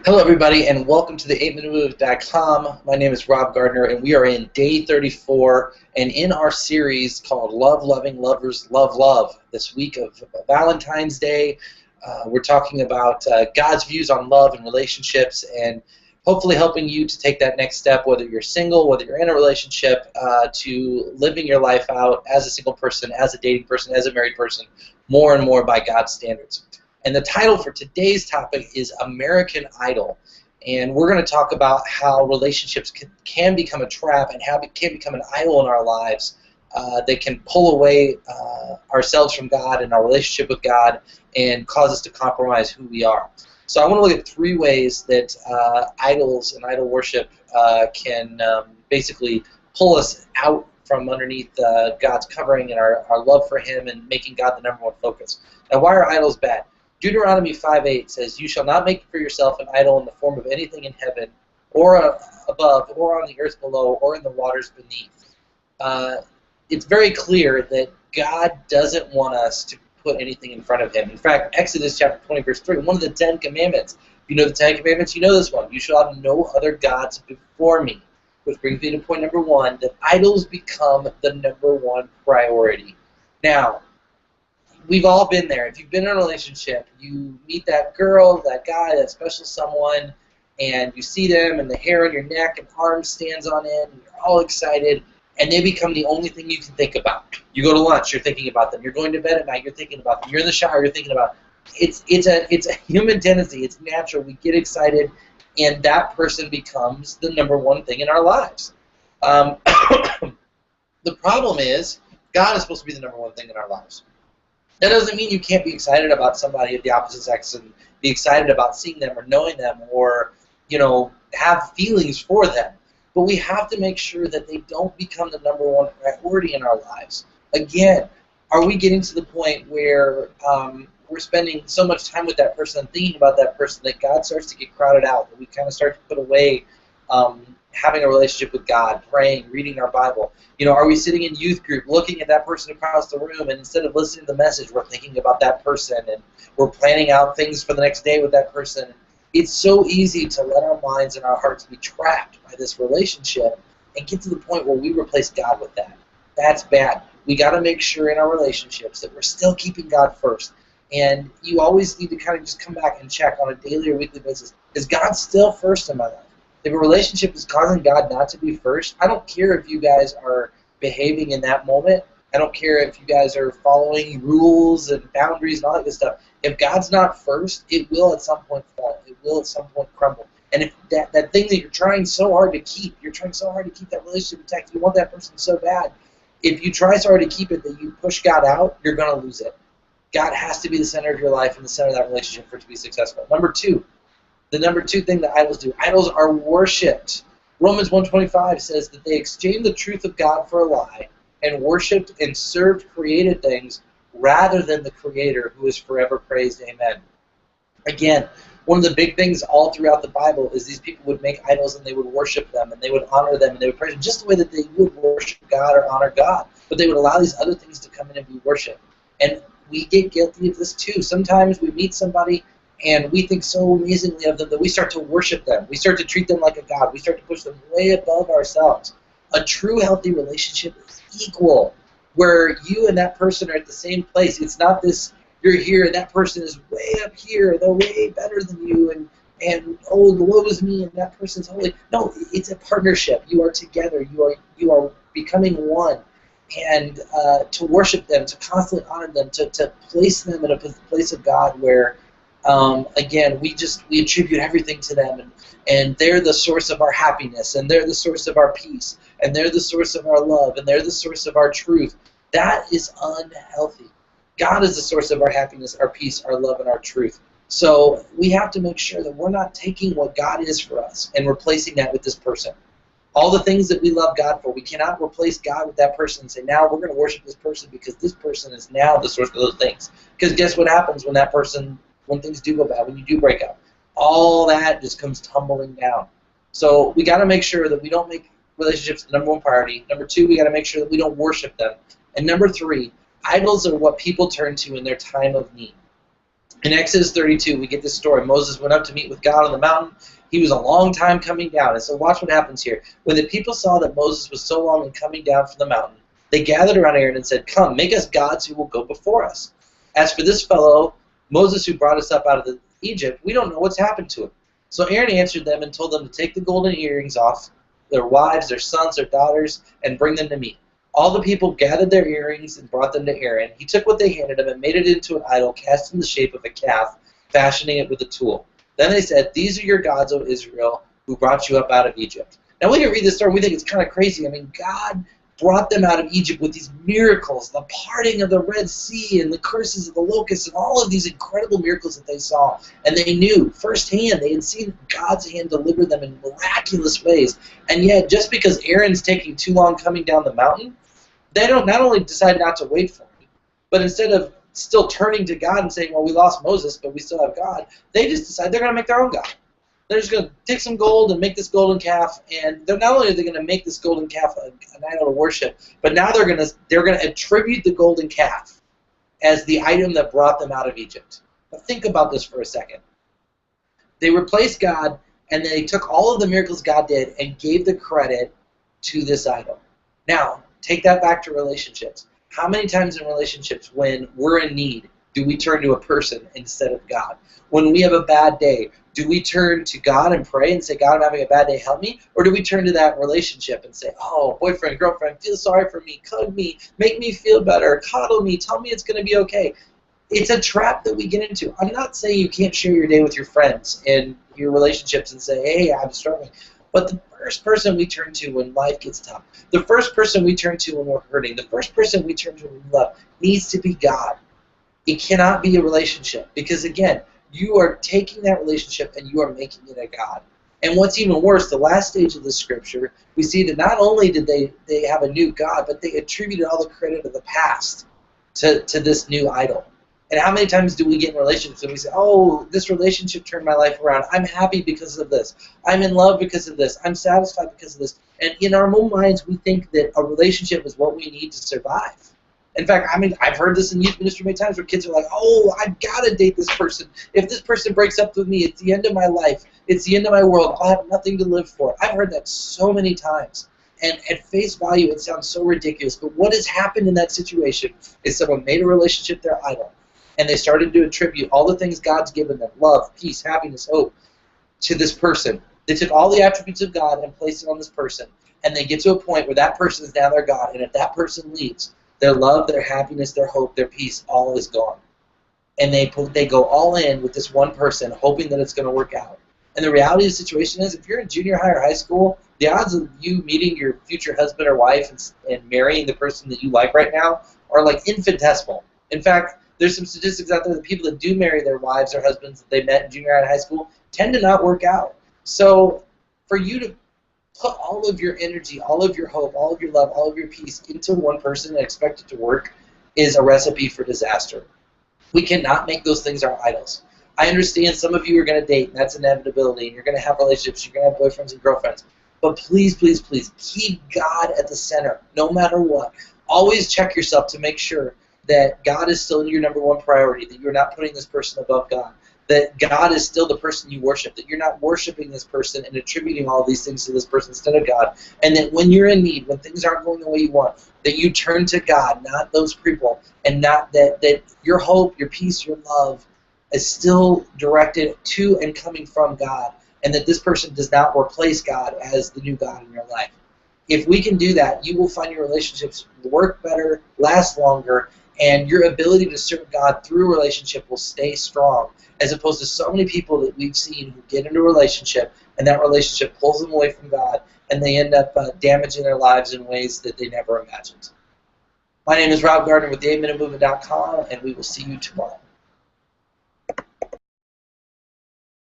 Hello, everybody, and welcome to the 8minutemove.com. My name is Rob Gardner, and we are in day 34, and in our series called Love, Loving, Lovers, Love, Love. This week of Valentine's Day, we're talking about God's views on love and relationships, and hopefully helping you to take that next step, whether you're single, whether you're in a relationship, to living your life out as a single person, as a dating person, as a married person, more and more by God's standards. And the title for today's topic is American Idol. And we're going to talk about how relationships can become a trap and how it can become an idol in our lives that can pull away ourselves from God and our relationship with God and cause us to compromise who we are. So I want to look at three ways that idols and idol worship can basically pull us out from underneath God's covering and our love for Him and making God the number one focus. Now, why are idols bad? Deuteronomy 5:8 says, "You shall not make for yourself an idol in the form of anything in heaven, or above, or on the earth below, or in the waters beneath." It's very clear that God doesn't want us to put anything in front of Him. In fact, Exodus chapter 20, verse 3, one of the 10 commandments. If you know the 10 commandments, you know this one. You shall have no other gods before me. Which brings me to point number one, that idols become the number one priority. Now, we've all been there. If you've been in a relationship, you meet that girl, that guy, that special someone, and you see them, and the hair on your neck and arm stands on end, and you're all excited, and they become the only thing you can think about. You go to lunch, you're thinking about them. You're going to bed at night, you're thinking about them. You're in the shower, you're thinking about them. It's a human tendency. It's natural. We get excited, and that person becomes the number one thing in our lives. The problem is, God is supposed to be the number one thing in our lives. That doesn't mean you can't be excited about somebody of the opposite sex and be excited about seeing them or knowing them or, have feelings for them. But we have to make sure that they don't become the number one priority in our lives. Again, are we getting to the point where we're spending so much time with that person and thinking about that person that God starts to get crowded out, that we kind of start to put away having a relationship with God, praying, reading our Bible? Are we sitting in youth group looking at that person across the room, and instead of listening to the message, we're thinking about that person, and we're planning out things for the next day with that person? It's so easy to let our minds and our hearts be trapped by this relationship and get to the point where we replace God with that. That's bad. We got to make sure in our relationships that we're still keeping God first. And you always need to kind of just come back and check on a daily or weekly basis, is God still first in my life? If a relationship is causing God not to be first, I don't care if you guys are behaving in that moment. I don't care if you guys are following rules and boundaries and all that good stuff. If God's not first, it will at some point fall. It will at some point crumble. And if that thing that you're trying so hard to keep, that relationship intact, you want that person so bad, if you try so hard to keep it that you push God out, you're going to lose it. God has to be the center of your life and the center of that relationship for it to be successful. The number two thing that idols do, idols are worshipped. Romans 1:25 says that they exchanged the truth of God for a lie and worshipped and served created things rather than the Creator, who is forever praised. Amen. Again, one of the big things all throughout the Bible is these people would make idols and they would worship them and they would honor them and they would praise them just the way that they would worship God or honor God. But they would allow these other things to come in and be worshipped. And we get guilty of this too. Sometimes we meet somebody and we think so amazingly of them that we start to worship them. We start to treat them like a god. We start to push them way above ourselves. A true healthy relationship is equal, where you and that person are at the same place. It's not this, you're here and that person is way up here, they're way better than you, and oh, woe is me, and that person's holy. No, it's a partnership. You are together. You are becoming one. And to worship them, to constantly honor them, to place them in a place of God where again, we attribute everything to them, and they're the source of our happiness, and they're the source of our peace, and they're the source of our love, and they're the source of our truth. That is unhealthy. God is the source of our happiness, our peace, our love, and our truth. So we have to make sure that we're not taking what God is for us and replacing that with this person. All the things that we love God for, we cannot replace God with that person and say, now we're going to worship this person because this person is now the source of those things. Because guess what happens when things do go bad, when you do break up? All that just comes tumbling down. So we got to make sure that we don't make relationships the number one priority. Number two, we got to make sure that we don't worship them. And number three, idols are what people turn to in their time of need. In Exodus 32, we get this story. Moses went up to meet with God on the mountain. He was a long time coming down. And so watch what happens here. When the people saw that Moses was so long in coming down from the mountain, they gathered around Aaron and said, "Come, make us gods who will go before us. As for this fellow, Moses, who brought us up out of Egypt, we don't know what's happened to him." So Aaron answered them and told them to take the golden earrings off their wives, their sons, their daughters, and bring them to me. All the people gathered their earrings and brought them to Aaron. He took what they handed him and made it into an idol cast in the shape of a calf, fashioning it with a tool. Then they said, "These are your gods, O Israel, who brought you up out of Egypt." Now we can read this story, we think it's kind of crazy. I mean, God brought them out of Egypt with these miracles, the parting of the Red Sea and the curses of the locusts and all of these incredible miracles that they saw. And they knew firsthand, they had seen God's hand deliver them in miraculous ways. And yet, just because Aaron's taking too long coming down the mountain, they don't not only decide not to wait for him, but instead of still turning to God and saying, "Well, we lost Moses, but we still have God," they just decide they're going to make their own God. They're just going to take some gold and make this golden calf, and they're not only are they going to make this golden calf an idol to worship, but now they're going to attribute the golden calf as the item that brought them out of Egypt. Now think about this for a second. They replaced God, and they took all of the miracles God did and gave the credit to this idol. Now, take that back to relationships. How many times in relationships, when we're in need, do we turn to a person instead of God? When we have a bad day, do we turn to God and pray and say, "God, I'm having a bad day, help me"? Or do we turn to that relationship and say, "Oh, boyfriend, girlfriend, feel sorry for me, hug me, make me feel better, coddle me, tell me it's going to be okay"? It's a trap that we get into. I'm not saying you can't share your day with your friends and your relationships and say, "Hey, I'm struggling." But the first person we turn to when life gets tough, the first person we turn to when we're hurting, the first person we turn to when we love needs to be God. It cannot be a relationship because, again, you are taking that relationship and you are making it a God. And what's even worse, the last stage of the scripture, we see that not only did they have a new God, but they attributed all the credit of the past to this new idol. And how many times do we get in relationships and we say, "Oh, this relationship turned my life around. I'm happy because of this. I'm in love because of this. I'm satisfied because of this." And in our own minds, we think that a relationship is what we need to survive. In fact, I mean, I've heard this in youth ministry many times where kids are like, "Oh, I've got to date this person. If this person breaks up with me, it's the end of my life. It's the end of my world. I'll have nothing to live for." I've heard that so many times. And at face value, it sounds so ridiculous. But what has happened in that situation is someone made a relationship their idol, and they started to attribute all the things God's given them, love, peace, happiness, hope, to this person. They took all the attributes of God and placed it on this person, and they get to a point where that person is now their God, and if that person leaves, their love, their happiness, their hope, their peace, all is gone. And they go all in with this one person, hoping that it's going to work out. And the reality of the situation is, if you're in junior high or high school, the odds of you meeting your future husband or wife and marrying the person that you like right now are like infinitesimal. In fact, there's some statistics out there that people that do marry their wives or husbands that they met in junior high and high school tend to not work out. So for you to put all of your energy, all of your hope, all of your love, all of your peace into one person and expect it to work is a recipe for disaster. We cannot make those things our idols. I understand some of you are going to date, and that's inevitability, and you're going to have relationships, you're going to have boyfriends and girlfriends. But please, please, please, keep God at the center, no matter what. Always check yourself to make sure that God is still your number one priority, that you're not putting this person above God, that God is still the person you worship, that you're not worshiping this person and attributing all these things to this person instead of God, and that when you're in need, when things aren't going the way you want, that you turn to God, not those people, and not that your hope, your peace, your love is still directed to and coming from God, and that this person does not replace God as the new God in your life. If we can do that, you will find your relationships work better, last longer, and your ability to serve God through a relationship will stay strong, as opposed to so many people that we've seen who get into a relationship, and that relationship pulls them away from God, and they end up damaging their lives in ways that they never imagined. My name is Rob Gardner with the 8minutemovement.com, and we will see you tomorrow.